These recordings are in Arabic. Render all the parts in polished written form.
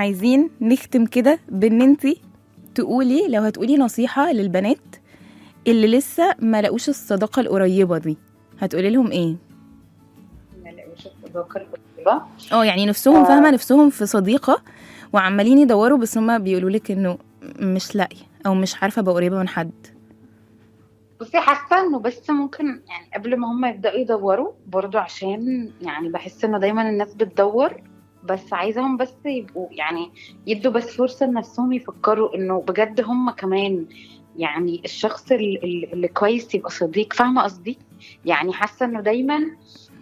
عايزين نختم كده بان انتي تقولي، لو هتقولي نصيحة للبنات اللي لسه ما لقوش الصداقة القريبة دي، هتقولي لهم ايه؟ ما لقوش الصداقة القريبة. يعني نفسهم، فاهمة، نفسهم في صديقة وعمالين يدوروا، بس هما بيقولوا لك انه مش لاقي او مش عارفة ابقى قريبة من حد. بصي، حاسة انه بس ممكن يعني قبل ما هم يبدأوا يدوروا برضو، عشان يعني بحس انه دايما الناس بتدور، بس عايزاهم بس يبقوا يعني يدوا بس فرصة لنفسهم يفكروا انه بجد هم كمان يعني الشخص اللي كويس يبقى صديق. فاهمة قصدي؟ يعني حاسة انه دايما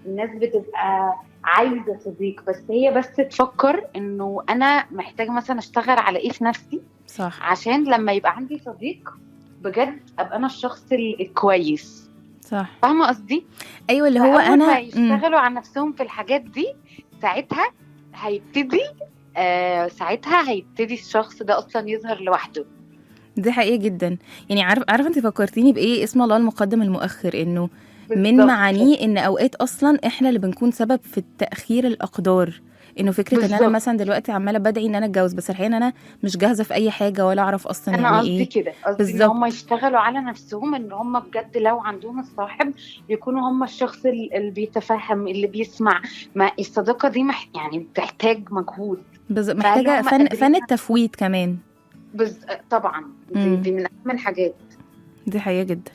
الناس بتبقى عايزة صديق، بس هي بس تفكر انه انا محتاجة مثلا اشتغل على ايه في نفسي صح عشان لما يبقى عندي صديق بجد ابقى انا الشخص الكويس. صح. فاهمة قصدي؟ ايوه اللي هو فاول ما انا يشتغلوا على نفسهم في الحاجات دي، ساعتها هيبتدي ساعتها هيبتدي الشخص ده اصلا يظهر لوحده. دي حقيقة جدا. يعني عارفة انت فكرتيني بايه؟ اسم الله المقدم المؤخر، انه من بالظبط. معانيه ان اوقات اصلا احنا اللي بنكون سبب في التأخير الاقدار. انه فكرة ان انا بالظبط، مثلا دلوقتي عمالة بدعي ان انا اتجوز، بس الحقيقة ان انا مش جاهزة في اي حاجة ولا اعرف اصلا انا يعني قصدي ايه. كده، قصدي ان هم بالظبط. يشتغلوا على نفسهم، ان هم بجد لو عندهم الصاحب يكونوا هم الشخص اللي بيتفهم، اللي بيسمع. ما الصداقة دي يعني بتحتاج مجهود. فهل محتاجة هم فن قادرين؟ التفويت كمان. طبعا دي, امم دي من اهم الحاجات. دي حقيقة جدا.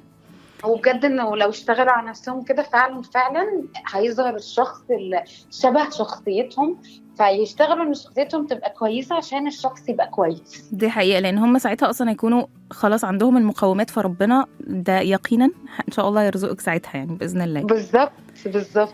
وبجد انه لو اشتغلوا على نفسهم كده فعلا فعلا هيظهر الشخص اللي شبه شخصيتهم، فيشتغلوا ان شخصيتهم تبقى كويسة عشان الشخص يبقى كويس. دي حقيقة، لان هم ساعتها اصلا هيكونوا خلاص عندهم المقومات، فربنا ده يقينا ان شاء الله يرزقك ساعتها يعني بإذن الله. بالظبط بالظبط.